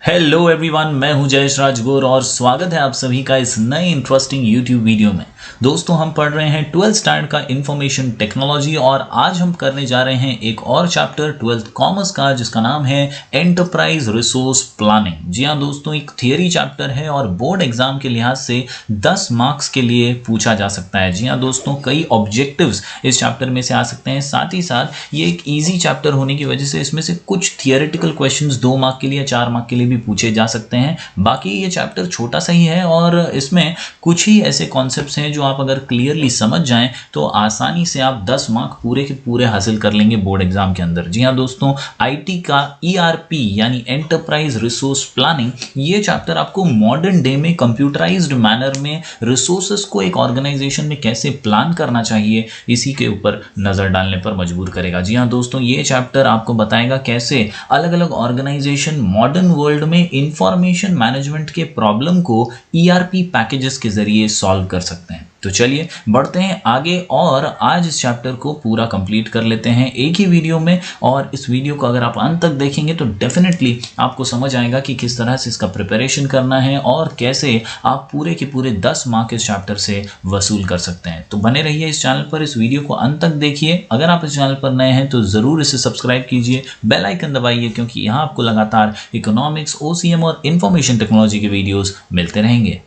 Hello everyone, मैं हूं जयेश राजगोर और स्वागत है आप सभी का इस नए इंटरेस्टिंग यूट्यूब वीडियो में। दोस्तों, हम पढ़ रहे हैं 12th स्टैंडर्ड का इंफॉर्मेशन टेक्नोलॉजी और आज हम करने जा रहे हैं एक और चैप्टर 12th कॉमर्स का जिसका नाम है एंटरप्राइज रिसोर्स प्लानिंग। जी हाँ दोस्तों, एक थियरी चैप्टर है और बोर्ड एग्जाम के लिहाज से 10 मार्क्स के लिए पूछा जा सकता है। जी हाँ दोस्तों, कई ऑब्जेक्टिव्स इस चैप्टर में से आ सकते हैं। साथ ही साथ ये एक ईजी चैप्टर होने की वजह से इसमें से कुछ थियोरेटिकल क्वेश्चंस 2 मार्क के लिए 4 मार्क के लिए भी पूछे जा सकते हैं। बाकी ये चैप्टर छोटा सा ही है और इसमें कुछ ही ऐसे कॉन्सेप्ट्स हैं जो आप अगर क्लियरली समझ जाएं तो आसानी से आप 10 मार्क पूरे के पूरे हासिल कर लेंगे बोर्ड एग्जाम के अंदर। जी हाँ दोस्तों, आईटी का ईआरपी यानी एंटरप्राइज रिसोर्स प्लानिंग, ये चैप्टर आपको मॉडर्न डे में कंप्यूटराइज्ड मैनर में रिसोर्सेस को एक ऑर्गेनाइजेशन में कैसे प्लान करना चाहिए इसी के ऊपर नजर डालने पर मजबूर करेगा। जी हाँ दोस्तों, ये चैप्टर आपको बताएगा कैसे अलग अलग ऑर्गेनाइजेशन मॉडर्न वर्ल्ड में इंफॉर्मेशन मैनेजमेंट के प्रॉब्लम को ईआरपी पैकेजेस के जरिए सॉल्व कर सकते हैं। तो चलिए बढ़ते हैं आगे और आज इस चैप्टर को पूरा कंप्लीट कर लेते हैं एक ही वीडियो में। और इस वीडियो को अगर आप अंत तक देखेंगे तो डेफिनेटली आपको समझ आएगा कि किस तरह से इसका प्रिपरेशन करना है और कैसे आप पूरे के पूरे 10 मार्क इस चैप्टर से वसूल कर सकते हैं। तो बने रहिए इस चैनल पर, इस वीडियो को अंत तक देखिए। अगर आप इस चैनल पर नए हैं तो जरूर इसे सब्सक्राइब कीजिए, बेल आइकन दबाइए, क्योंकि यहाँ आपको लगातार इकोनॉमिक्स, ओसीएम और इंफॉर्मेशन टेक्नोलॉजी के वीडियोस मिलते रहेंगे।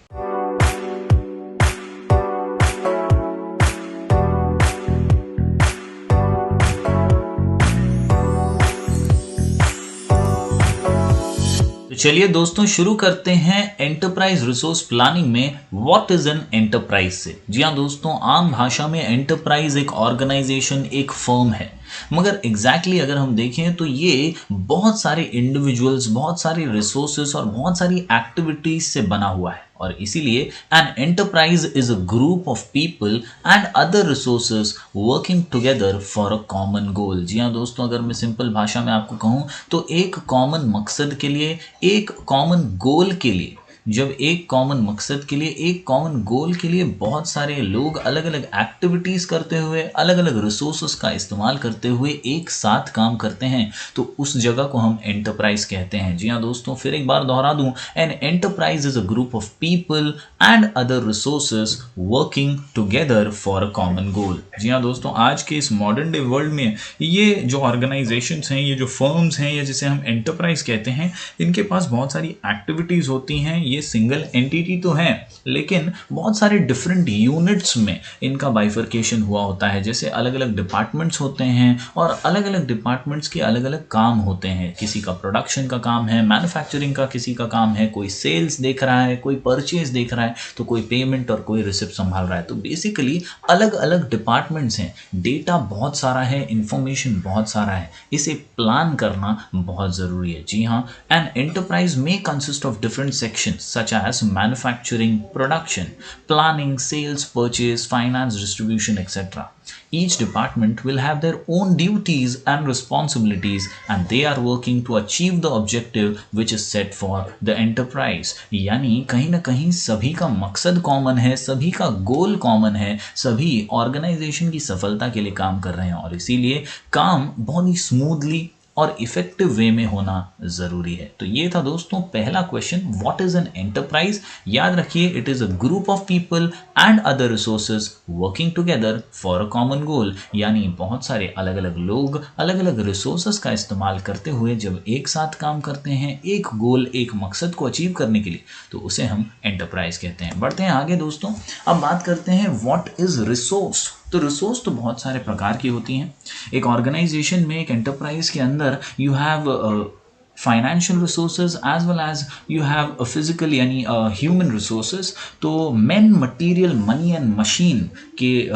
चलिए दोस्तों, शुरू करते हैं एंटरप्राइज रिसोर्स प्लानिंग में व्हाट इज एन एंटरप्राइज से। जी हाँ दोस्तों, आम भाषा में एंटरप्राइज एक ऑर्गेनाइजेशन, एक फर्म है, मगर एग्जैक्टली अगर हम देखें तो ये बहुत सारे इंडिविजुअल्स, बहुत सारे रिसोर्सेस और बहुत सारी एक्टिविटीज से बना हुआ है। और इसीलिए an enterprise is a group of people and other resources working together for a common goal. जी हाँ दोस्तों, अगर मैं सिंपल भाषा में आपको कहूँ तो एक कॉमन मकसद के लिए, एक कॉमन गोल के लिए, जब एक कॉमन मकसद के लिए, एक कॉमन गोल के लिए बहुत सारे लोग अलग अलग एक्टिविटीज करते हुए, अलग अलग रिसोर्सेस का इस्तेमाल करते हुए एक साथ काम करते हैं तो उस जगह को हम एंटरप्राइज कहते हैं। जी हाँ दोस्तों, फिर एक बार दोहरा दूं, an enterprise is a group of people and other resources working together for a common goal. जी हाँ दोस्तों, आज के इस मॉडर्न डे वर्ल्ड में ये जो ऑर्गेनाइजेशंस हैं, ये जो फर्म्स हैं या जिसे हम एंटरप्राइज कहते हैं, इनके पास बहुत सारी एक्टिविटीज होती हैं। ये सिंगल एंटिटी तो है लेकिन बहुत सारे डिफरेंट यूनिट्स में इनका बाइफर्केशन हुआ होता है। जैसे अलग अलग डिपार्टमेंट्स होते हैं और अलग अलग डिपार्टमेंट्स के अलग अलग काम होते हैं। किसी का प्रोडक्शन का काम है, मैन्युफैक्चरिंग का किसी का काम है, कोई सेल्स देख रहा है, कोई परचेज देख रहा है, तो कोई पेमेंट और कोई रिसिप्ट संभाल रहा है। तो बेसिकली अलग अलग डिपार्टमेंट्स हैं। डेटा बहुत सारा है, इंफॉर्मेशन बहुत सारा है, इसे प्लान करना बहुत जरूरी है। जी हाँ, एन एंटरप्राइज में consist of different sections such as manufacturing, production, planning, sales, purchase, finance, distribution, etc. Each department will have their own duties and responsibilities and they are working to achieve the objective which is set for the enterprise। यानी कहीं ना कहीं सभी का मकसद common है, सभी का गोल कॉमन है, सभी ऑर्गेनाइजेशन की सफलता के लिए काम कर रहे हैं और इसीलिए काम बहुत ही स्मूथली और इफेक्टिव वे में होना जरूरी है। तो ये था दोस्तों पहला question, what is an enterprise. याद रखिए, it is a group of people and other resources working together for a common गोल। यानी बहुत सारे अलग अलग लोग अलग अलग रिसोर्सेज का इस्तेमाल करते हुए जब एक साथ काम करते हैं एक गोल, एक मकसद को अचीव करने के लिए, तो उसे हम एंटरप्राइज कहते हैं। बढ़ते हैं आगे दोस्तों, अब बात करते हैं व्हाट इज रिसोर्स। तो रिसोर्स तो बहुत सारे प्रकार की होती हैं। एक ऑर्गेनाइजेशन में, एक एंटरप्राइज के अंदर you have financial resources as well as you have physical यानी ह्यूमन रिसोर्सेज। तो man, material, money and machine के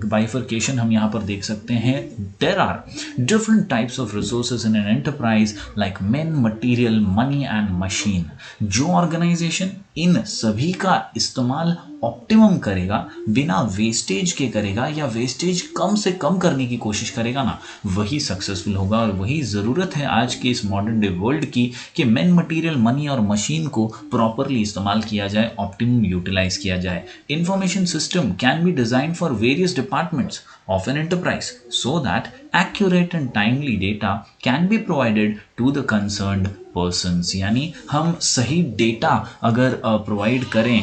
बाइफर्केशन हम यहाँ पर देख सकते हैं। There are different types of resources in an enterprise like man, material, money and machine. जो ऑर्गेनाइजेशन इन सभी का इस्तेमाल ऑप्टिमम करेगा, बिना वेस्टेज के करेगा या वेस्टेज कम से कम करने की कोशिश करेगा ना, वही सक्सेसफुल होगा। और वही ज़रूरत है आज के इस मॉडर्न डे वर्ल्ड की कि मैन, मटीरियल, मनी और मशीन को प्रॉपरली इस्तेमाल किया जाए, ऑप्टिमम यूटिलाइज किया जाए। Information system can be design for various departments of an enterprise so that accurate and timely data can be provided to the concerned persons, यानी हम सही डेटा अगर प्रोवाइड करें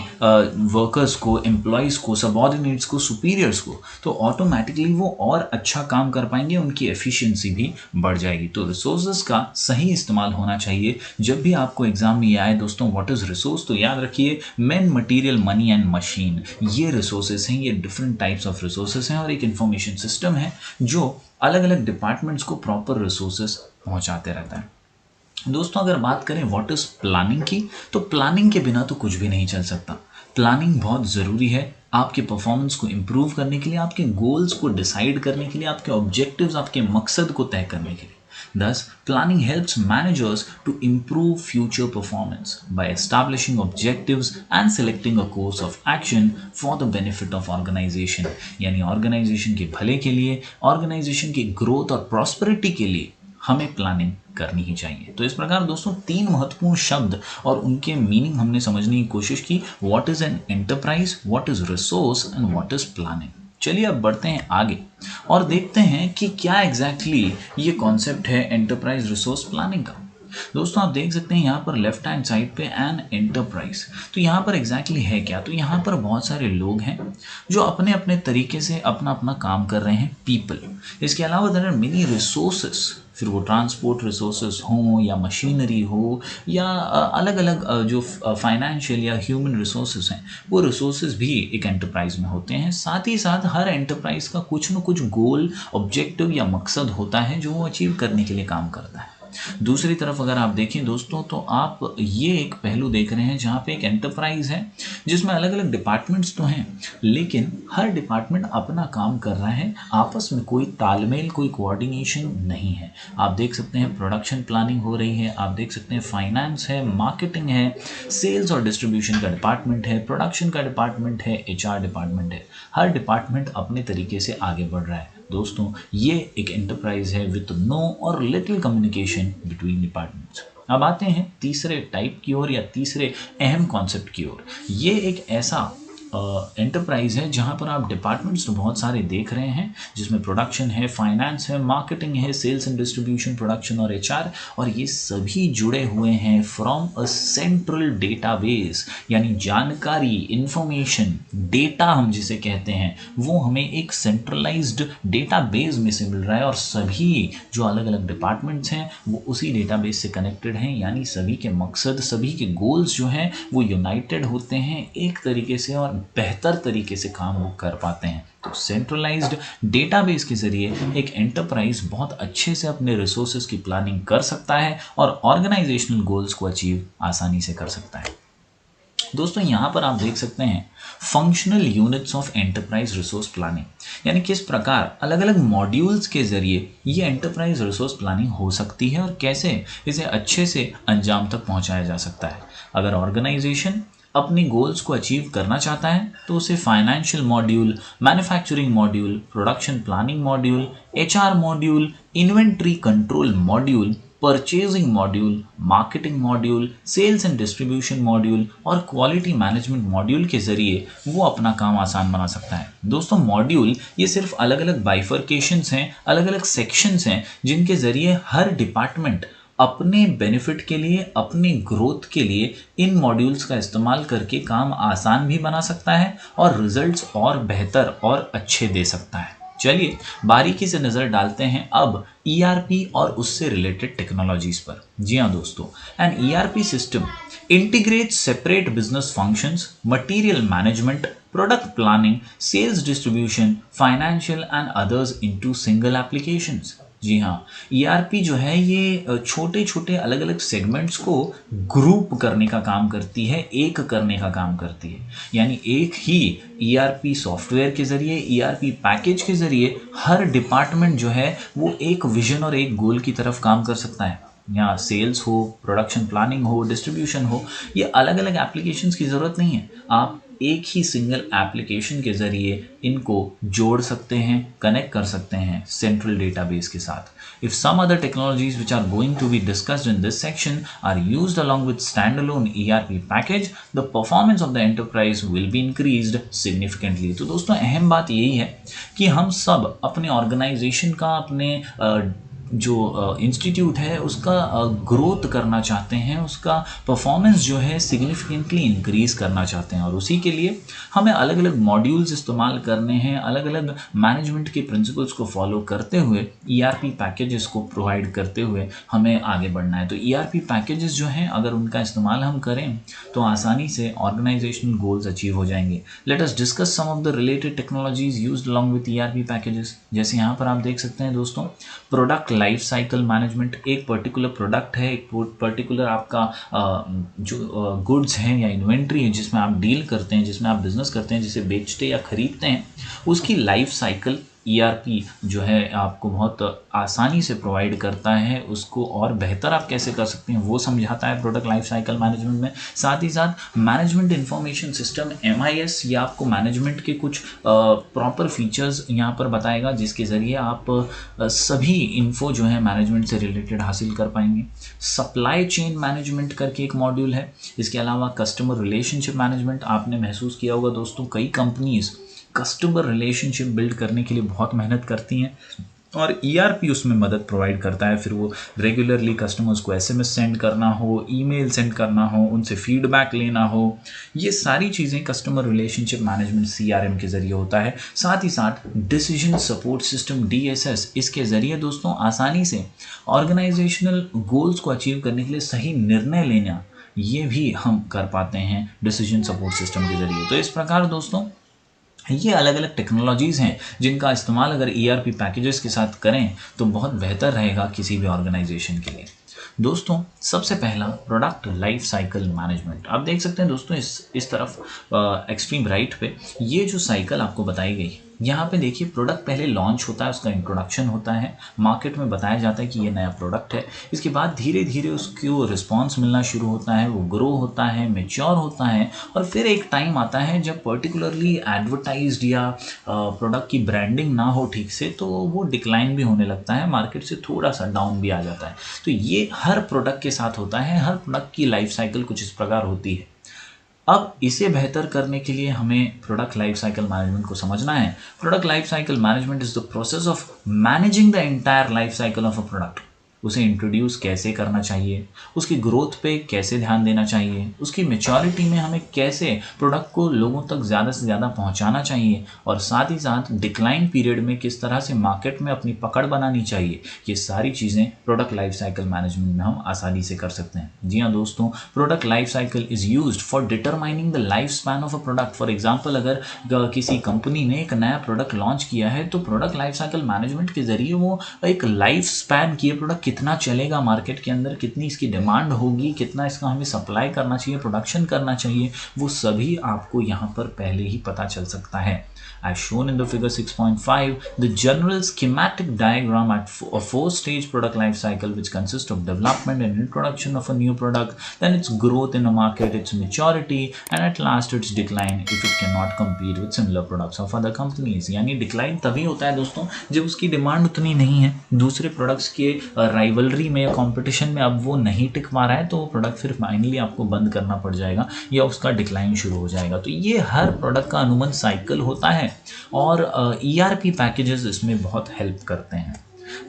वर्कर्स को, एम्प्लॉयज़ को, सबऑर्डिनेट्स को, सुपीरियर्स को, तो ऑटोमेटिकली वो और अच्छा काम कर पाएंगे, उनकी एफिशिएंसी भी बढ़ जाएगी। तो रिसोर्सेज का सही इस्तेमाल होना चाहिए। जब भी आपको एग्जाम में ये आए दोस्तों व्हाट इज़ रिसोर्स, तो याद रखिए man, material, money and machine, ये रिसोर्सेज हैं, ये डिफरेंट टाइप्स ऑफ रिसोर्सेज हैं और एक इंफॉर्मेशन सिस्टम है जो अलग अलग डिपार्टमेंट्स को प्रॉपर रिसोर्सेज पहुंचाते रहता है। दोस्तों अगर बात करें व्हाट इज प्लानिंग की, तो प्लानिंग के बिना तो कुछ भी नहीं चल सकता। प्लानिंग बहुत ज़रूरी है आपके परफॉर्मेंस को इम्प्रूव करने के लिए, आपके गोल्स को डिसाइड करने के लिए, आपके ऑब्जेक्टिव्स, आपके मकसद को तय करने के लिए। Thus, planning helps managers to improve future performance by establishing objectives and selecting a course of action for the benefit of organization। यानी ऑर्गेनाइजेशन के भले के लिए, ऑर्गेनाइजेशन की ग्रोथ और प्रॉस्पेरिटी के लिए हमें प्लानिंग करनी ही चाहिए। तो इस प्रकार दोस्तों 3 महत्वपूर्ण शब्द और उनके मीनिंग हमने समझने की कोशिश की। What is an enterprise, what is resource and what is planning. चलिए अब बढ़ते हैं आगे और देखते हैं कि क्या एग्जैक्टली ये कॉन्सेप्ट है एंटरप्राइज रिसोर्स प्लानिंग का। दोस्तों आप देख सकते हैं यहाँ पर लेफ्ट हैंड साइड पे एन एंटरप्राइज, तो यहाँ पर एग्जैक्टली है क्या, तो यहाँ पर बहुत सारे लोग हैं जो अपने अपने तरीके से अपना अपना काम कर रहे हैं, पीपल। इसके अलावा देयर आर मेनी रिसोर्सेस, फिर वो ट्रांसपोर्ट रिसोर्सेज हों या मशीनरी हो या अलग अलग जो फाइनेंशियल या ह्यूमन रिसोर्सेज हैं, वो रिसोर्सेज भी एक एंटरप्राइज में होते हैं। साथ ही साथ हर एंटरप्राइज का कुछ न कुछ गोल, ऑब्जेक्टिव या मकसद होता है जो वो अचीव करने के लिए काम करता है। दूसरी तरफ अगर आप देखें दोस्तों, तो आप ये एक पहलू देख रहे हैं जहाँ पे एक एंटरप्राइज है जिसमें अलग अलग डिपार्टमेंट्स तो हैं, लेकिन हर डिपार्टमेंट अपना काम कर रहा है, आपस में कोई तालमेल, कोई कोऑर्डिनेशन नहीं है। आप देख सकते हैं प्रोडक्शन प्लानिंग हो रही है, आप देख सकते हैं फाइनेंस है, मार्केटिंग है, सेल्स और डिस्ट्रीब्यूशन का डिपार्टमेंट है, प्रोडक्शन का डिपार्टमेंट है, HR डिपार्टमेंट है। हर डिपार्टमेंट अपने तरीके से आगे बढ़ रहा है। दोस्तों ये एक एंटरप्राइज है विद नो और लिटिल कम्युनिकेशन बिटवीन डिपार्टमेंट्स। अब आते हैं तीसरे टाइप की ओर या तीसरे अहम कॉन्सेप्ट की ओर। ये एक ऐसा एंटरप्राइज है जहाँ पर आप डिपार्टमेंट्स तो बहुत सारे देख रहे हैं, जिसमें प्रोडक्शन है, फाइनेंस है, मार्केटिंग है, सेल्स एंड डिस्ट्रीब्यूशन, प्रोडक्शन और HR, और ये सभी जुड़े हुए हैं फ्रॉम अ सेंट्रल डेटाबेस, यानी जानकारी, इंफॉर्मेशन, डेटा हम जिसे कहते हैं, वो हमें एक सेंट्रलाइज्ड डेटाबेस में से मिल रहा है और सभी जो अलग अलग डिपार्टमेंट्स हैं वो उसी डेटाबेस से कनेक्टेड हैं, यानी सभी के मकसद, सभी के गोल्स जो हैं वो यूनाइटेड होते हैं एक तरीके से और बेहतर तरीके से काम वो कर पाते हैं। तो सेंट्रलाइज्ड डेटाबेस के जरिए एक एंटरप्राइज बहुत अच्छे से अपने रिसोर्सेज की प्लानिंग कर सकता है और ऑर्गेनाइजेशनल गोल्स को अचीव आसानी से कर सकता है। दोस्तों यहाँ पर आप देख सकते हैं functional units of enterprise resource planning, यानी किस प्रकार अलग अलग मॉड्यूल्स के जरिए ये एंटरप्राइज रिसोर्स प्लानिंग हो सकती है और कैसे इसे अच्छे से अंजाम तक पहुंचाया जा सकता है। अगर ऑर्गेनाइजेशन अपनी गोल्स को अचीव करना चाहता है तो उसे financial module, manufacturing module, production planning module, HR module, inventory control module, purchasing module, marketing module, sales and distribution module और क्वालिटी मैनेजमेंट मॉड्यूल के जरिए वो अपना काम आसान बना सकता है। दोस्तों मॉड्यूल ये सिर्फ अलग अलग बाइफर्केशंस हैं, अलग अलग सेक्शंस हैं जिनके जरिए हर डिपार्टमेंट अपने बेनिफिट के लिए, अपने ग्रोथ के लिए इन मॉड्यूल्स का इस्तेमाल करके काम आसान भी बना सकता है और रिजल्ट्स और बेहतर और अच्छे दे सकता है। चलिए बारीकी से नज़र डालते हैं अब ERP और उससे रिलेटेड टेक्नोलॉजीज पर। जी हाँ दोस्तों, an ERP system integrates separate business functions, material management, product planning, sales distribution, financial and others into single applications। जी हाँ, ERP जो है ये छोटे छोटे अलग अलग सेगमेंट्स को ग्रुप करने का काम करती है, एक करने का काम करती है, यानी एक ही ERP सॉफ्टवेयर के ज़रिए, ERP पैकेज के ज़रिए हर डिपार्टमेंट जो है वो एक विजन और एक गोल की तरफ काम कर सकता है। यहाँ सेल्स हो, प्रोडक्शन प्लानिंग हो, डिस्ट्रीब्यूशन हो, ये अलग अलग एप्लीकेशंस की ज़रूरत नहीं है, आप एक ही सिंगल एप्लीकेशन के ज़रिए इनको जोड़ सकते हैं, कनेक्ट कर सकते हैं सेंट्रल डेटाबेस के साथ। If some other technologies which are going to be discussed in this section are used along with standalone ERP package, the performance of the enterprise will be increased significantly। तो दोस्तों अहम बात यही है कि हम सब अपने ऑर्गेनाइजेशन का, अपने जो इंस्टीट्यूट है उसका ग्रोथ करना चाहते हैं, उसका परफॉर्मेंस जो है सिग्निफिकेंटली इंक्रीज़ करना चाहते हैं, और उसी के लिए हमें अलग अलग मॉड्यूल्स इस्तेमाल करने हैं, अलग अलग मैनेजमेंट के प्रिंसिपल्स को फॉलो करते हुए ERP पैकेजेस को प्रोवाइड करते हुए हमें आगे बढ़ना है। तो ERP पैकेजेस जो हैं अगर उनका इस्तेमाल हम करें तो आसानी से ऑर्गेनाइजेशनल गोल्स अचीव हो जाएंगे। Let us discuss some of the related technologies used along with ERP packages. जैसे यहाँ पर आप देख सकते हैं दोस्तों, प्रोडक्ट लाइफ साइकिल मैनेजमेंट। एक पर्टिकुलर प्रोडक्ट है, एक पर्टिकुलर आपका जो गुड्स हैं या इन्वेंट्री है जिसमें आप डील करते हैं, जिसमें आप बिजनेस करते हैं, जिसे बेचते या खरीदते हैं, उसकी लाइफ साइकिल ERP जो है आपको बहुत आसानी से प्रोवाइड करता है। उसको और बेहतर आप कैसे कर सकते हैं वो समझाता है प्रोडक्ट लाइफ साइकिल मैनेजमेंट में। साथ ही साथ मैनेजमेंट इंफॉर्मेशन सिस्टम MIS, ये आपको मैनेजमेंट के कुछ प्रॉपर फीचर्स यहाँ पर बताएगा जिसके ज़रिए आप सभी इन्फो जो है मैनेजमेंट से रिलेटेड हासिल कर पाएंगे। सप्लाई चेन मैनेजमेंट करके एक मॉड्यूल है। इसके अलावा कस्टमर रिलेशनशिप मैनेजमेंट। आपने महसूस किया होगा दोस्तों, कई कंपनीज कस्टमर रिलेशनशिप बिल्ड करने के लिए बहुत मेहनत करती हैं और ERP उसमें मदद प्रोवाइड करता है। फिर वो रेगुलरली कस्टमर्स को SMS सेंड करना हो, ईमेल सेंड करना हो, उनसे फीडबैक लेना हो, ये सारी चीज़ें कस्टमर रिलेशनशिप मैनेजमेंट CRM के ज़रिए होता है। साथ ही साथ डिसीजन सपोर्ट सिस्टम DSS, इसके ज़रिए दोस्तों आसानी से ऑर्गेनाइजेशनल गोल्स को अचीव करने के लिए सही निर्णय लेना, ये भी हम कर पाते हैं डिसीजन सपोर्ट सिस्टम के ज़रिए। तो इस प्रकार दोस्तों ये अलग अलग टेक्नोलॉजीज़ हैं जिनका इस्तेमाल अगर ERP पैकेजेस के साथ करें तो बहुत बेहतर रहेगा किसी भी ऑर्गेनाइजेशन के लिए। दोस्तों सबसे पहला प्रोडक्ट लाइफ साइकिल मैनेजमेंट। आप देख सकते हैं दोस्तों इस तरफ एक्सट्रीम राइट पे ये जो साइकिल आपको बताई गई, यहाँ पे देखिए प्रोडक्ट पहले लॉन्च होता है, उसका इंट्रोडक्शन होता है, मार्केट में बताया जाता है कि ये नया प्रोडक्ट है। इसके बाद धीरे धीरे उसको रिस्पांस मिलना शुरू होता है, वो ग्रो होता है, मैच्योर होता है, और फिर एक टाइम आता है जब पर्टिकुलरली एडवर्टाइज्ड या प्रोडक्ट की ब्रांडिंग ना हो ठीक से, तो वो डिक्लाइन भी होने लगता है, मार्केट से थोड़ा सा डाउन भी आ जाता है। तो ये हर प्रोडक्ट के साथ होता है, हर प्रोडक्ट की लाइफ साइकिल कुछ इस प्रकार होती है। अब इसे बेहतर करने के लिए हमें प्रोडक्ट लाइफ साइकिल मैनेजमेंट को समझना है। Product life cycle management is the process of managing the entire life cycle of a product. उसे इंट्रोड्यूस कैसे करना चाहिए, उसकी ग्रोथ पे कैसे ध्यान देना चाहिए, उसकी मैच्योरिटी में हमें कैसे प्रोडक्ट को लोगों तक ज़्यादा से ज़्यादा पहुंचाना चाहिए, और साथ ही साथ डिक्लाइन पीरियड में किस तरह से मार्केट में अपनी पकड़ बनानी चाहिए, ये सारी चीज़ें प्रोडक्ट लाइफ साइकिल मैनेजमेंट में हम आसानी से कर सकते हैं। जी हाँ दोस्तों, product life cycle is used for determining the life span of a product. For example, अगर किसी कंपनी ने एक नया प्रोडक्ट लॉन्च किया है तो प्रोडक्ट लाइफ साइकिल मैनेजमेंट के जरिए वो एक लाइफ स्पैन की प्रोडक्ट कितना चलेगा मार्केट के अंदर, कितनी इसकी डिमांड होगी, कितना इसका हमें सप्लाई करना चाहिए, प्रोडक्शन करना चाहिए, वो सभी आपको यहाँ पर पहले ही पता चल सकता है। As shown in the figure 6.5, the general schematic diagram at a four-stage product life cycle which consists of development and introduction of a new product, then its growth in the market, its maturity, and at last its decline if it cannot compete with similar products of other companies। यानी decline तभी होता है दोस्तों जब उसकी demand उतनी नहीं है, दूसरे प्रोडक्ट्स के राइवलरी में या कॉम्पिटिशन में अब वो नहीं टिक पा रहा है, तो वो प्रोडक्ट फिर फाइनली आपको बंद करना पड़ जाएगा या उसका डिक्लाइन शुरू हो जाएगा। तो ये हर प्रोडक्ट का अनुमान साइकिल होता है और ERP पैकेजेस इसमें बहुत हेल्प करते हैं।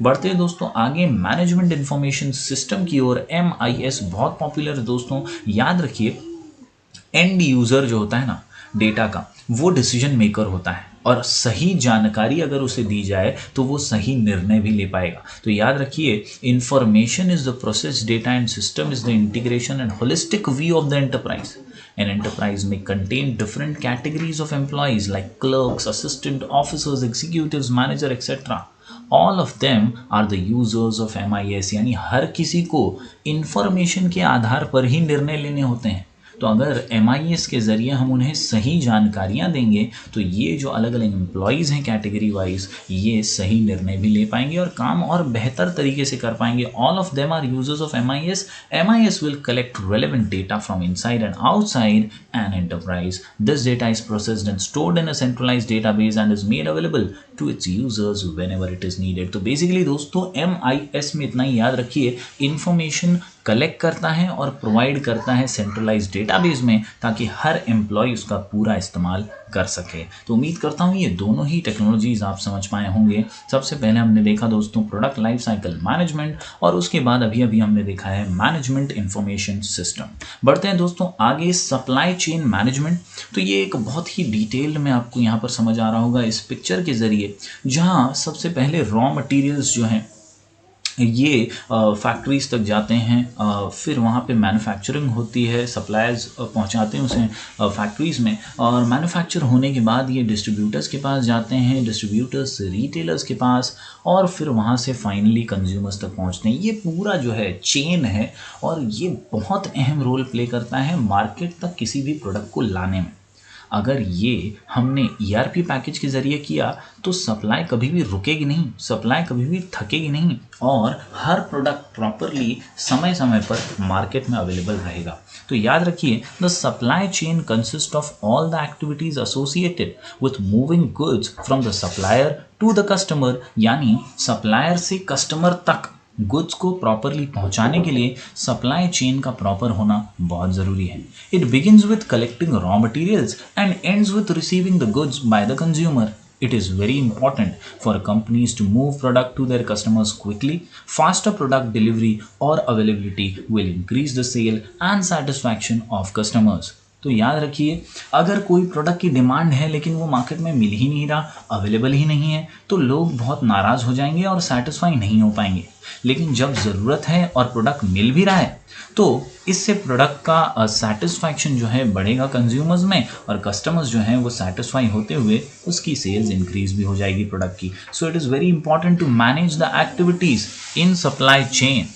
बढ़ते हैं दोस्तों आगे मैनेजमेंट इंफॉर्मेशन सिस्टम की ओर। MIS बहुत पॉपुलर है दोस्तों, याद रखिए एंड यूज़र जो होता है ना डेटा का, वो डिसीजन मेकर होता है और सही जानकारी अगर उसे दी जाए तो वो सही निर्णय भी ले पाएगा। तो याद रखिए, information is the process, data and system is the integration and holistic view of the enterprise. An enterprise may contain different categories of employees like clerks, assistant officers, executives, manager, etc. All of them are the users of MIS। यानी हर किसी को information के आधार पर ही निर्णय लेने होते हैं। तो अगर MIS के ज़रिए हम उन्हें सही जानकारियाँ देंगे तो ये जो अलग अलग एम्प्लॉयज़ हैं कैटेगरी वाइज, ये सही निर्णय भी ले पाएंगे और काम और बेहतर तरीके से कर पाएंगे। All of them are users of MIS। MIS will collect relevant data from inside and outside an enterprise. This data is processed and stored in a centralized database and is made available to its users whenever it is needed। तो basically दोस्तों MIS में इतना ही याद रखिए, information collect करता है और provide करता है सेंट्रलाइज्ड डेटाबेस में, ताकि हर एम्प्लॉय उसका पूरा इस्तेमाल कर सके। तो उम्मीद करता हूँ ये दोनों ही टेक्नोलॉजीज आप समझ पाए होंगे। सबसे पहले हमने देखा दोस्तों प्रोडक्ट लाइफ साइकिल मैनेजमेंट, और उसके बाद अभी हमने देखा है मैनेजमेंट इंफॉर्मेशन सिस्टम। बढ़ते हैं दोस्तों आगे, सप्लाई चेन मैनेजमेंट। तो ये एक बहुत ही डिटेल्ड में आपको यहाँ पर समझ आ रहा होगा इस पिक्चर के जरिए, जहाँ सबसे पहले रॉ मटेरियल्स जो हैं ये फैक्ट्रीज तक जाते हैं, फिर वहाँ पे मैन्युफैक्चरिंग होती है, सप्लायर्स पहुँचाते हैं उसे फैक्ट्रीज़ में, और मैन्युफैक्चर होने के बाद ये डिस्ट्रीब्यूटर्स के पास जाते हैं, डिस्ट्रीब्यूटर्स से रिटेलर्स के पास, और फिर वहाँ से फाइनली कंज्यूमर्स तक पहुँचते हैं। ये पूरा जो है चेन है, और ये बहुत अहम रोल प्ले करता है मार्केट तक किसी भी प्रोडक्ट को लाने में। अगर ये हमने ERP पैकेज के ज़रिए किया तो सप्लाई कभी भी रुकेगी नहीं, सप्लाई कभी भी थकेगी नहीं, और हर प्रोडक्ट प्रॉपरली समय समय पर मार्केट में अवेलेबल रहेगा। तो याद रखिए, the supply chain consist of all the activities associated with moving goods from the supplier to the customer, यानी सप्लायर से कस्टमर तक गुड्स को प्रॉपरली पहुंचाने के लिए सप्लाई चेन का प्रॉपर होना बहुत ज़रूरी है। It begins with collecting raw materials and ends with receiving the goods by the consumer. It is very important for companies to move product to their customers quickly. Faster product delivery or availability will increase the sale and satisfaction of customers. तो याद रखिए, अगर कोई product की demand है लेकिन वो market में मिल ही नहीं रहा, अवेलेबल ही नहीं है, तो लोग बहुत नाराज़ हो जाएंगे और सेटिस्फाई नहीं हो पाएंगे। लेकिन जब ज़रूरत है और प्रोडक्ट मिल भी रहा है तो इससे प्रोडक्ट का सेटिस्फैक्शन जो है बढ़ेगा कंज्यूमर्स में, और कस्टमर्स जो हैं वो सेटिस्फाई होते हुए उसकी सेल्स इंक्रीज भी हो जाएगी प्रोडक्ट की। So it is very important to manage the activities in supply chain.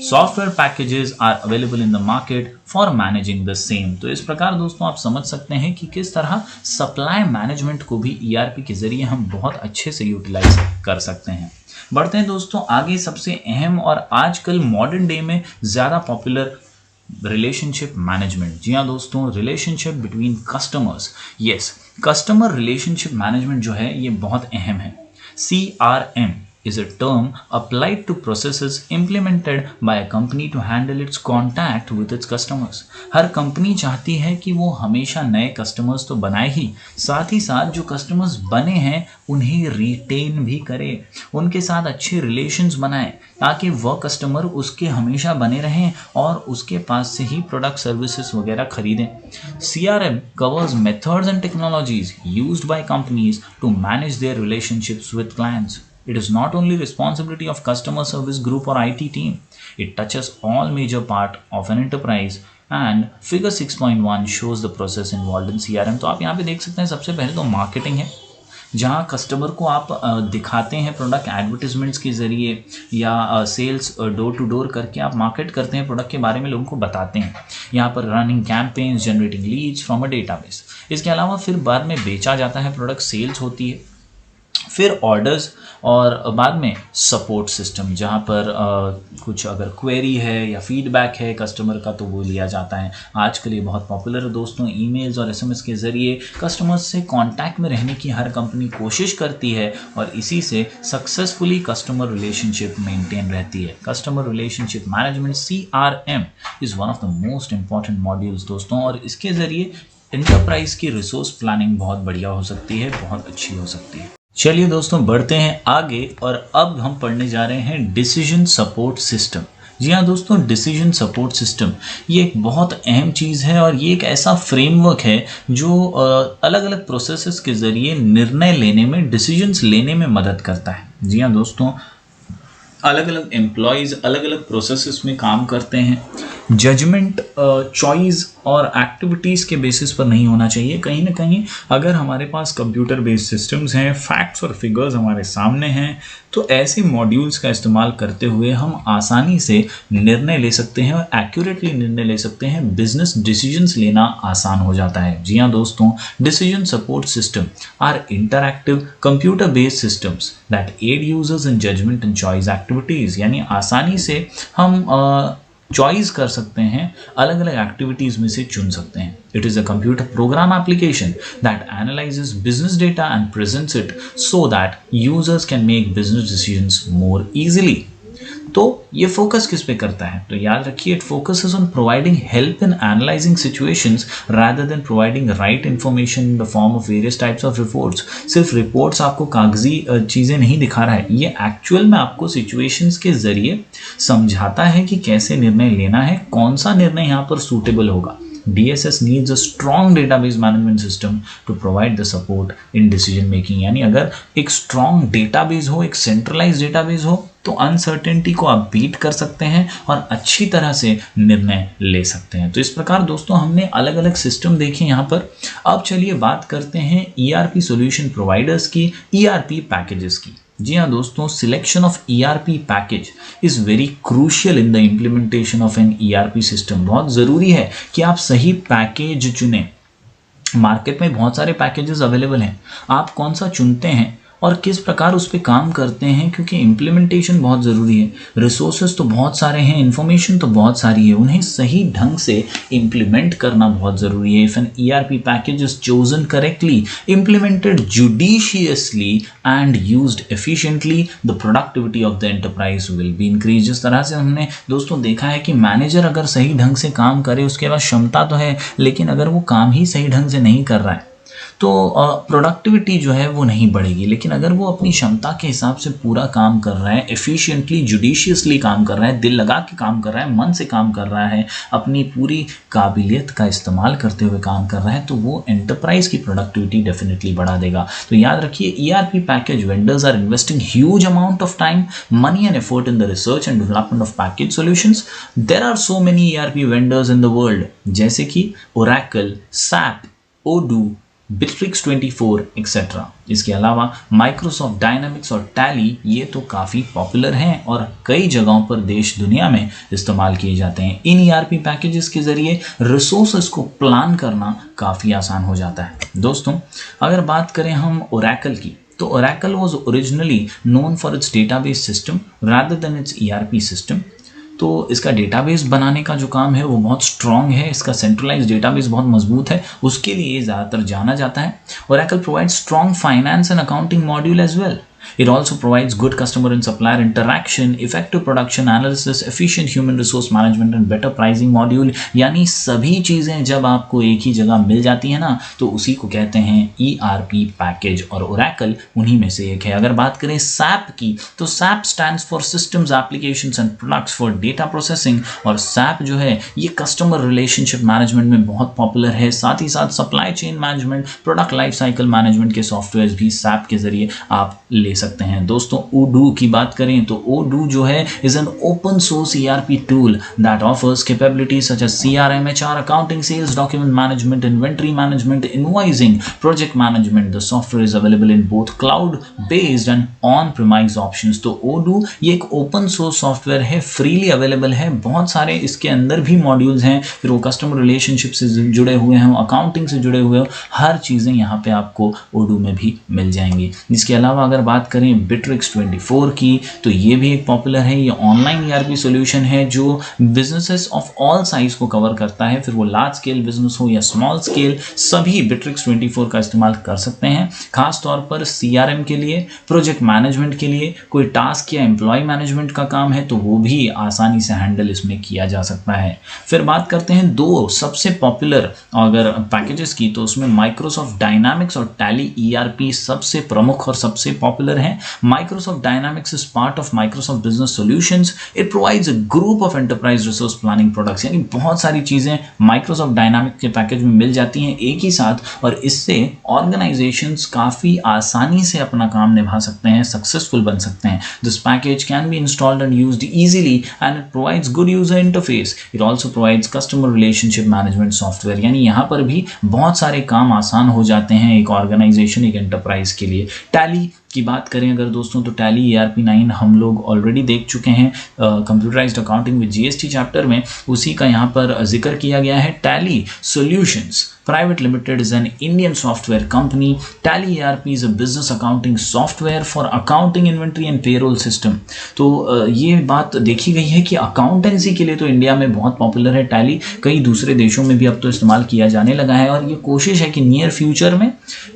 Software packages are available in the market for managing the same. तो इस प्रकार दोस्तों आप समझ सकते हैं कि किस तरह सप्लाई मैनेजमेंट को भी ERP के जरिए हम बहुत अच्छे से यूटिलाइज कर सकते हैं. बढ़ते हैं दोस्तों आगे, सबसे अहम और आजकल मॉडर्न डे में ज़्यादा पॉपुलर रिलेशनशिप मैनेजमेंट. जी हाँ दोस्तों, relationship between customers. Yes, customer relationship management जो है ये बहुत अहम है. CRM is a term applied to processes implemented by a company to handle its contact with its customers. Her company चाहती है कि वो हमेशा नए कस्टमर्स तो बनाए ही, साथ ही साथ जो कस्टमर्स बने हैं उन्हें रिटेन भी करे, उनके साथ अच्छे रिलेशंस बनाए, ताकि वह कस्टमर उसके हमेशा बने रहें और उसके पास से ही प्रोडक्ट सर्विसेज वगैरह खरीदें. CRM covers methods and technologies used by companies to manage their relationships with clients. It is not only responsibility of customer service group or IT team. It touches all major part of an enterprise, and figure 6.1 shows the process involved in CRM. तो आप यहाँ पे देख सकते हैं, सबसे पहले तो मार्केटिंग है, जहाँ कस्टमर को आप दिखाते हैं प्रोडक्ट एडवर्टीजमेंट्स के ज़रिए, या सेल्स डोर टू डोर करके आप मार्केट करते हैं, प्रोडक्ट के बारे में लोगों को बताते हैं. यहाँ पर running campaigns, generating leads from a database. इसके अलावा फिर बाद में बेचा जाता है प्रोडक्ट, सेल्स होती है, फिर ऑर्डर्स, और बाद में सपोर्ट सिस्टम, जहाँ पर कुछ अगर क्वेरी है या फीडबैक है कस्टमर का तो वो लिया जाता है. आजकल ये बहुत पॉपुलर है दोस्तों. ईमेल्स और SMS के ज़रिए कस्टमर्स से कांटेक्ट में रहने की हर कंपनी कोशिश करती है, और इसी से सक्सेसफुली कस्टमर रिलेशनशिप मेंटेन रहती है. Customer relationship management CRM is one of the most important modules दोस्तों, और इसके ज़रिए एंटरप्राइज की रिसोर्स प्लानिंग बहुत बढ़िया हो सकती है, बहुत अच्छी हो सकती है. चलिए दोस्तों बढ़ते हैं आगे, और अब हम पढ़ने जा रहे हैं डिसीजन सपोर्ट सिस्टम. जी हाँ दोस्तों, डिसीजन सपोर्ट सिस्टम ये एक बहुत अहम चीज़ है, और ये एक ऐसा फ्रेमवर्क है जो अलग अलग प्रोसेसेस के ज़रिए निर्णय लेने में, डिसीजंस लेने में मदद करता है. जी हाँ दोस्तों, अलग अलग एम्प्लॉयज़ अलग अलग प्रोसेसेस में काम करते हैं. जजमेंट, चॉइस और एक्टिविटीज़ के बेसिस पर नहीं होना चाहिए. कहीं ना कहीं अगर हमारे पास कंप्यूटर बेस्ड सिस्टम्स हैं, फैक्ट्स और फिगर्स हमारे सामने हैं, तो ऐसे मॉड्यूल्स का इस्तेमाल करते हुए हम आसानी से निर्णय ले सकते हैं और एक्यूरेटली निर्णय ले सकते हैं. बिजनेस डिसीजंस लेना आसान हो जाता है. जी हाँ दोस्तों, decision support system are interactive computer based systems that aid users in judgement and choice activities. यानी आसानी से हम चॉइस कर सकते हैं, अलग अलग एक्टिविटीज़ में से चुन सकते हैं. It is a computer program application that analyses business data and presents it so that users can make business decisions more easily. तो ये फोकस किस पे करता है? तो याद रखिए, it focuses on providing help in analysing situations rather than providing right information in the form of various types of reports. सिर्फ रिपोर्ट्स आपको कागजी चीज़ें नहीं दिखा रहा है, ये एक्चुअल में आपको सिचुएशंस के जरिए समझाता है कि कैसे निर्णय लेना है, कौन सा निर्णय यहाँ पर सूटेबल होगा। DSS needs a strong database management system to provide the support in decision making। यानी अगर एक strong database हो, एक centralized database हो, तो अनसर्टेनिटी को आप बीट कर सकते हैं और अच्छी तरह से निर्णय ले सकते हैं। तो इस प्रकार दोस्तों हमने अलग अलग सिस्टम देखे यहाँ पर। अब चलिए बात करते हैं ERP सॉल्यूशन प्रोवाइडर्स की, ERP पैकेजेस की। जी हाँ दोस्तों, selection of ERP package is very crucial in the implementation of an ERP system. बहुत ज़रूरी है कि आप सही पैकेज चुनें। मार्केट में बहुत सारे पैकेजेस अवेलेबल हैं, आप कौन सा चुनते हैं और किस प्रकार उस पर काम करते हैं, क्योंकि इम्प्लीमेंटेशन बहुत ज़रूरी है। रिसोर्सेज तो बहुत सारे हैं, इन्फॉर्मेशन तो बहुत सारी है, उन्हें सही ढंग से इम्प्लीमेंट करना बहुत ज़रूरी है। If an ERP package is chosen correctly, implemented judiciously and used efficiently, the productivity of the enterprise will be increase. जिस तरह से हमने दोस्तों देखा है कि मैनेजर अगर सही ढंग से काम करे, उसके पास क्षमता तो है, लेकिन अगर वो काम ही सही ढंग से नहीं कर रहा है तो प्रोडक्टिविटी जो है वो नहीं बढ़ेगी। लेकिन अगर वो अपनी क्षमता के हिसाब से पूरा काम कर रहा है, एफिशिएंटली जुडिशियसली काम कर रहा है, दिल लगा के काम कर रहा है, मन से काम कर रहा है, अपनी पूरी काबिलियत का इस्तेमाल करते हुए काम कर रहा है, तो वो एंटरप्राइज की प्रोडक्टिविटी डेफिनेटली बढ़ा देगा। तो याद रखिए, ERP package vendors are investing huge amount of time, money and effort in the research and development of package solutions. There are so many ERP vendors in the world, जैसे कि Oracle, SAP, Odoo, Bitrix 24 etcetera. इसके अलावा Microsoft dynamics और tally, ये तो काफ़ी popular हैं और कई जगहों पर देश दुनिया में इस्तेमाल किए जाते हैं। इन ERP पैकेजेस के ज़रिए रिसोर्सेज को प्लान करना काफ़ी आसान हो जाता है। दोस्तों अगर बात करें हम ओरेकल की, तो Oracle was originally known for its database system rather than it's ERP system. तो इसका डेटाबेस बनाने का जो काम है वो बहुत स्ट्रॉन्ग है, इसका सेंट्रलाइज डेटाबेस बहुत मजबूत है, उसके लिए ज़्यादातर जाना जाता है। Oracle provides strong finance and accounting module as well. It also provides good customer and supplier interaction, effective production analysis, efficient human resource management and better pricing module। यानी सभी चीज़ें जब आपको एक ही जगह मिल जाती हैं ना, तो उसी को कहते हैं ERP पैकेज, और Oracle उन्हीं में से एक है। अगर बात करें SAP की, तो SAP stands for Systems Applications and Products for Data Processing, और SAP जो है ये कस्टमर रिलेशनशिप मैनेजमेंट में बहुत पॉपुलर है। साथ ही साथ supply chain management, product life cycle management के सॉफ्टवेयर भी SAP के जरिए आप ले सकते हैं। दोस्तों Odoo की बात करें तो Odoo जो है is an open source ERP tool that offers capabilities such as CRM, HR, accounting, sales, document management, inventory management, invoicing, project management. The software is available in both cloud based and on premise options. तो Odoo ये एक open source software है, freely available है, बहुत सारे इसके अंदर भी मॉड्यूल्स हैं, फिर वो कस्टमर रिलेशनशिप से जुड़े हुए हैं, अकाउंटिंग से जुड़े हुए हो, हर चीज़ें यहाँ पे आपको Odoo में भी मिल जाएंगी। इसके अलावा अगर बात करें Bitrix 24 की, तो ये भी एक पॉपुलर है, ये ऑनलाइन ERP सॉल्यूशन है जो बिजनेसेस ऑफ ऑल साइज को कवर करता है, फिर वो लार्ज स्केल बिजनेस हो या स्मॉल स्केल, सभी Bitrix 24 का इस्तेमाल कर सकते हैं। खास तौर पर CRM के लिए, प्रोजेक्ट मैनेजमेंट के लिए, कोई टास्क या एम्प्लॉय मैनेजमेंट का काम है तो वो भी आसानी से हैंडल इसमें किया जा सकता है। फिर बात करते हैं दो सबसे पॉपुलर अगर पैकेजेस की, तो उसमें माइक्रोसॉफ्ट डायनामिक्स और टैली ERP सबसे प्रमुख और सबसे पॉपुलर हैं। Microsoft Dynamics is part of Microsoft Business Solutions. It provides a group of enterprise resource planning products। यानी बहुत सारी चीज़ें Microsoft Dynamics के पैकेज में मिल जाती हैं एक ही साथ, और इससे ऑर्गेनाइजेशंस काफ़ी आसानी से अपना काम निभा सकते हैं, सक्सेसफुल बन सकते हैं। This package can be installed and used easily and it provides good user interface. It also provides customer relationship management software। यानी यहाँ पर भी बहुत सारे काम आसान हो जाते हैं एक ऑर्गेनाइजेशन, एक एंटरप्राइज के लिए। टैली की बात करें अगर दोस्तों, तो टैली ERP 9 हम लोग ऑलरेडी देख चुके हैं computerised accounting with GST chapter में, उसी का यहाँ पर जिक्र किया गया है। Tally solutions private limited is an Indian software company. Tally ERP is a business accounting software for accounting, inventory and payroll system. तो ये बात देखी गई है कि अकाउंटेंसी के लिए तो इंडिया में बहुत पॉपुलर है टैली, कई दूसरे देशों में भी अब तो इस्तेमाल किया जाने लगा है, और ये कोशिश है कि नियर फ्यूचर में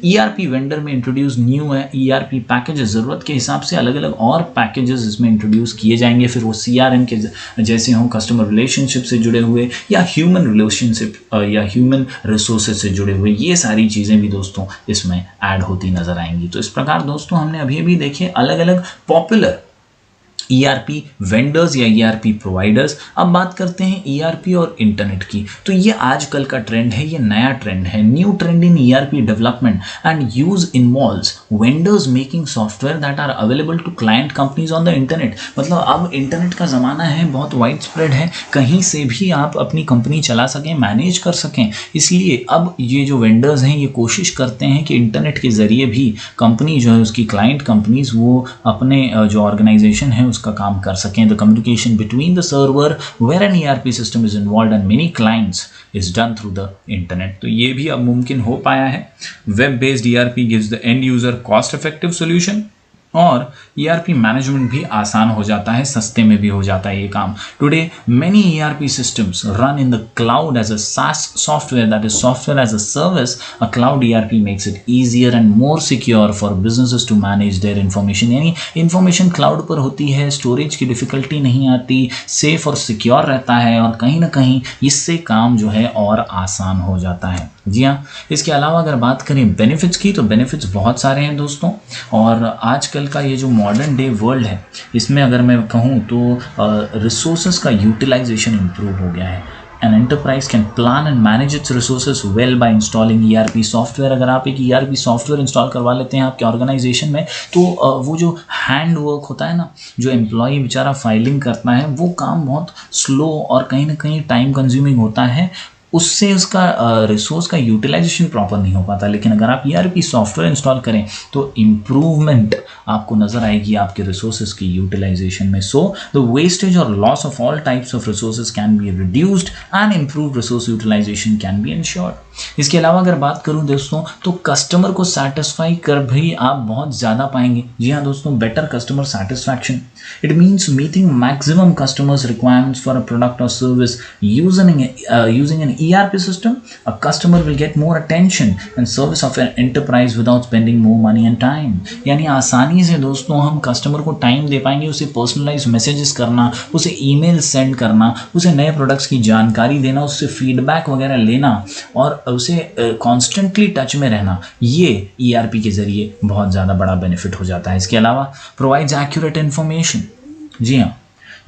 ERP वेंडर में इंट्रोड्यूस न्यू ERP पैकेजेस, ज़रूरत के हिसाब से अलग अलग और पैकेजेस इसमें इंट्रोड्यूस किए जाएंगे। फिर वो CRM के जैसे हों, कस्टमर रिलेशनशिप से जुड़े हुए या ह्यूमन रिलेशनशिप या ह्यूमन रिसोर्सेज से जुड़े हुए, ये सारी चीज़ें भी दोस्तों इसमें ऐड होती नज़र आएंगी। तो इस प्रकार दोस्तों हमने अभी देखे अलग अलग पॉपुलर ERP वेंडर्स या ERP प्रोवाइडर्स। अब बात करते हैं ERP और इंटरनेट की। तो ये आजकल का ट्रेंड है, ये नया ट्रेंड है। New trend in ERP development and use involves vendors making software that are available to client companies on the internet. मतलब अब इंटरनेट का ज़माना है, बहुत वाइड स्प्रेड है, कहीं से भी आप अपनी कंपनी चला सकें, मैनेज कर सकें। इसलिए अब ये जो वेंडर्स हैं ये कोशिश करते हैं कि इंटरनेट के ज़रिए भी कंपनी जो है उसकी क्लाइंट कंपनीज वो अपने जो ऑर्गेनाइजेशन है उसका काम कर सकें। The communication between the server where an ERP system is involved and many clients is done through the internet. तो ये भी अब मुमकिन हो पाया है। Web based ERP gives the end user cost effective solution और ERP मैनेजमेंट भी आसान हो जाता है, सस्ते में भी हो जाता है ये काम। Today many ERP systems run in the cloud as a SaaS software, that is software as a service. A cloud ERP makes it easier and more secure for businesses to manage their information. यानी information cloud पर होती है, storage की difficulty नहीं आती, safe और secure रहता है और कहीं ना कहीं इससे काम जो है और आसान हो जाता है। जी हाँ, इसके अलावा अगर बात करें बेनिफिट्स की, तो बेनिफिट्स बहुत सारे हैं दोस्तों। और आजकल का ये जो मॉडर्न डे वर्ल्ड है इसमें अगर मैं कहूँ तो रिसोर्सेज का यूटिलाइजेशन इम्प्रूव हो गया है। An enterprise can plan and manage its resources well by installing ERP software. अगर आप एक ERP सॉफ्टवेयर इंस्टॉल करवा लेते हैं आपके ऑर्गेनाइजेशन में, तो वो जो हैंड वर्क होता है ना, जो एम्प्लॉय बेचारा फाइलिंग करता है, वो काम बहुत स्लो और कहीं ना कहीं टाइम कंज्यूमिंग होता है, उससे उसका रिसोर्स का यूटिलाइजेशन प्रॉपर नहीं हो पाता। लेकिन अगर आप ERP सॉफ्टवेयर इंस्टॉल करें तो इम्प्रूवमेंट आपको नजर आएगी आपके रिसोर्सेज की यूटिलाइजेशन में। सो द वेस्टेज और loss of all types of resources can be reduced and improve resource utilisation can be ensured. इसके अलावा अगर बात करूं दोस्तों तो कस्टमर को सेटिस्फाई कर भी आप बहुत ज़्यादा पाएंगे। जी हाँ दोस्तों, better customer satisfaction, it means meeting maximum customers requirements for a product और service using an ERP system. A customer will get more attention and service of an enterprise without spending more money and time. यानी आसानी से दोस्तों हम customer को time दे पाएंगे, उसे personalise messages करना, उसे ईमेल सेंड करना, उसे नए प्रोडक्ट्स की जानकारी देना, उससे फीडबैक वगैरह लेना और उसे कॉन्स्टेंटली टच में रहना, ये ERP के जरिए बहुत ज़्यादा बड़ा बेनिफिट हो जाता है। इसके अलावा प्रोवाइड्स एक्यूरेट इन्फॉर्मेशन। जी हाँ,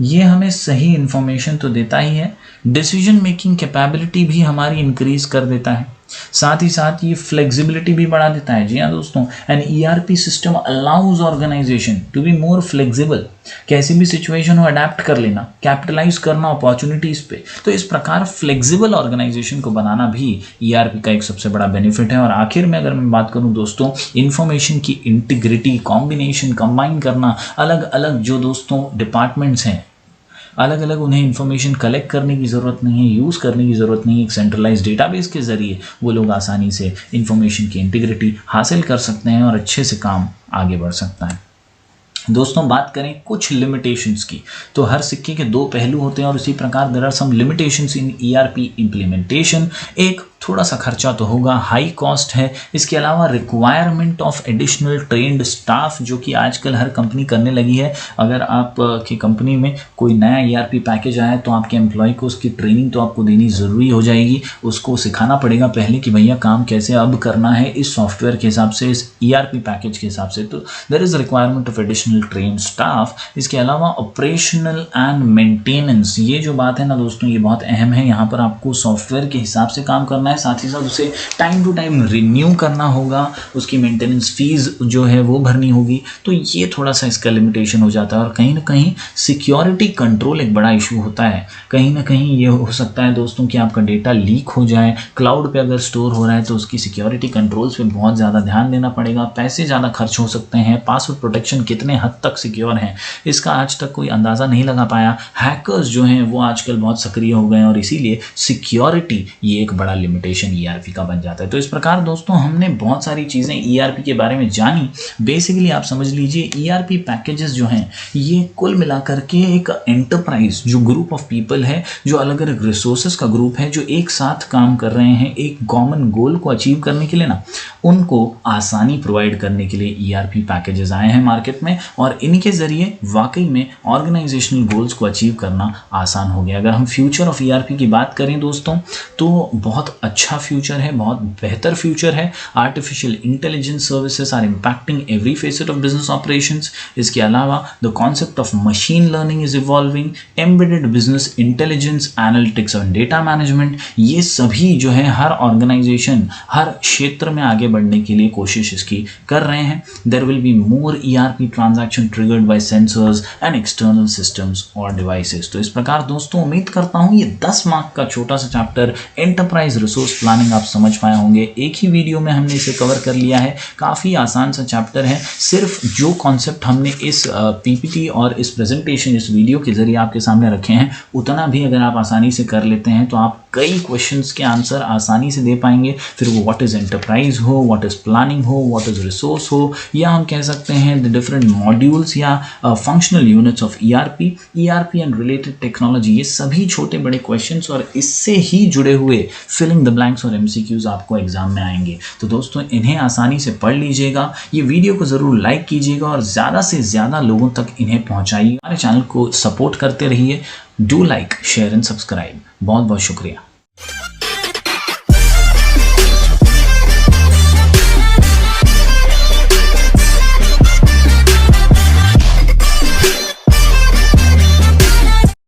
ये हमें सही इन्फॉर्मेशन तो देता ही है, डिसीजन मेकिंग कैपेबिलिटी भी हमारी इंक्रीज कर देता है, साथ ही साथ ये फ्लेक्सिबिलिटी भी बढ़ा देता है। जी हाँ दोस्तों, an ERP system allows organisation to be more flexible, कैसी भी सिचुएशन हो अडेप्ट कर लेना, कैपिटलाइज करना अपॉर्चुनिटीज पे। तो इस प्रकार फ्लेक्सिबल ऑर्गेनाइजेशन को बनाना भी ERP का एक सबसे बड़ा बेनिफिट है। और आखिर में अगर मैं बात करूं दोस्तों, इंफॉर्मेशन की इंटीग्रिटी, कॉम्बिनेशन, कंबाइन करना, अलग अलग जो दोस्तों डिपार्टमेंट्स हैं, अलग अलग उन्हें इन्फॉर्मेशन कलेक्ट करने की ज़रूरत नहीं है, यूज़ करने की ज़रूरत नहीं है। एक सेंट्रलाइज डेटाबेस के ज़रिए वो लोग आसानी से इन्फॉर्मेशन की इंटीग्रिटी हासिल कर सकते हैं और अच्छे से काम आगे बढ़ सकता है। दोस्तों बात करें कुछ लिमिटेशंस की, तो हर सिक्के के दो पहलू होते हैं और इसी प्रकार there are some limitations in ERP implementation. एक थोड़ा सा खर्चा तो होगा, हाई कॉस्ट है। इसके अलावा requirement of additional trend staff, जो कि आजकल हर कंपनी करने लगी है। अगर आप की कंपनी में कोई नया ERP पैकेज आया है तो आपके एम्प्लॉय को उसकी ट्रेनिंग तो आपको देनी ज़रूरी हो जाएगी, उसको सिखाना पड़ेगा पहले कि भैया काम कैसे अब करना है इस सॉफ्टवेयर के हिसाब से, इस ERP पैकेज के हिसाब से। तो there is requirement of additional train staff. इसके अलावा ऑपरेशनल एंड मेंटेनेंस, ये जो बात है ना दोस्तों, ये बहुत अहम है। यहाँ पर आपको सॉफ्टवेयर के हिसाब से काम करना है, साथ ही साथ उसे टाइम टू टाइम रिन्यू करना होगा, उसकी मेंटेनेंस फीस जो है वो भरनी होगी। तो ये थोड़ा सा इसका लिमिटेशन हो जाता है। और कहीं ना कहीं सिक्योरिटी कंट्रोल एक बड़ा इशू होता है। कहीं ना कहीं ये हो सकता है दोस्तों कि आपका डेटा लीक हो जाए, क्लाउड पे अगर स्टोर हो रहा है तो उसकी सिक्योरिटी कंट्रोल्स पे बहुत ज़्यादा ध्यान देना पड़ेगा, पैसे ज़्यादा खर्च हो सकते हैं। पासवर्ड प्रोटेक्शन कितने हद तक सिक्योर हैं इसका आज तक कोई अंदाज़ा नहीं लगा पाया। हैकर्स जो हैं वो आजकल बहुत सक्रिय हो गए हैं और इसीलिए सिक्योरिटी ये एक बड़ा लिमिट इम्प्लीमेंटेशन ईआरपी का बन जाता है। तो इस प्रकार दोस्तों हमने बहुत सारी चीज़ें ईआरपी के बारे में जानी। बेसिकली आप समझ लीजिए ईआरपी पैकेजेस जो हैं ये कुल मिलाकर के एक एंटरप्राइज जो ग्रुप ऑफ पीपल है, जो अलग अलग रिसोर्सेज का ग्रुप है, जो एक साथ काम कर रहे हैं एक कॉमन गोल को अचीव करने के लिए ना, उनको आसानी प्रोवाइड करने के लिए ईआरपी पैकेजेस आए हैं मार्केट में, और इनके ज़रिए वाकई में ऑर्गेनाइजेशनल गोल्स को अचीव करना आसान हो गया। अगर हम फ्यूचर ऑफ ईआरपी की बात करें दोस्तों तो बहुत अच्छा फ्यूचर है, बहुत बेहतर फ्यूचर है। Artificial intelligence services are impacting every facet of business operations. इसके अलावा the concept of machine learning is evolving, embedded business intelligence, analytics और डेटा मैनेजमेंट, ये सभी जो है हर ऑर्गेनाइजेशन हर क्षेत्र में आगे बढ़ने के लिए कोशिश इसकी कर रहे हैं। There will be more ERP transaction triggered by sensors and external systems और डिवाइसेस। तो इस प्रकार दोस्तों उम्मीद करता हूं ये 10 मार्क का छोटा सा चैप्टर एंटरप्राइज रिसोर्स प्लानिंग आप समझ पाए होंगे। एक ही वीडियो में हमने इसे कवर कर लिया है। काफ़ी आसान सा चैप्टर है। सिर्फ जो कॉन्सेप्ट हमने इस पीपीटी और इस प्रेजेंटेशन इस वीडियो के जरिए आपके सामने रखे हैं, उतना भी अगर आप आसानी से कर लेते हैं तो आप कई क्वेश्चंस के आंसर आसानी से दे पाएंगे। फिर वो व्हाट इज एंटरप्राइज हो, व्हाट इज प्लानिंग हो, व्हाट इज रिसोर्स हो, या हम कह सकते हैं द डिफरेंट मॉड्यूल्स या functional units of ERP and related technology, ये सभी छोटे बड़े क्वेश्चंस और इससे ही जुड़े हुए फिलिंग द ब्लैंक्स और एमसीक्यूज आपको एग्जाम में आएंगे। तो दोस्तों इन्हें आसानी से पढ़ लीजिएगा, ये वीडियो को ज़रूर लाइक कीजिएगा और ज़्यादा से ज़्यादा लोगों तक इन्हें पहुँचाइए। हमारे चैनल को सपोर्ट करते रहिए। Do like, share and subscribe. बहुत बहुत शुक्रिया।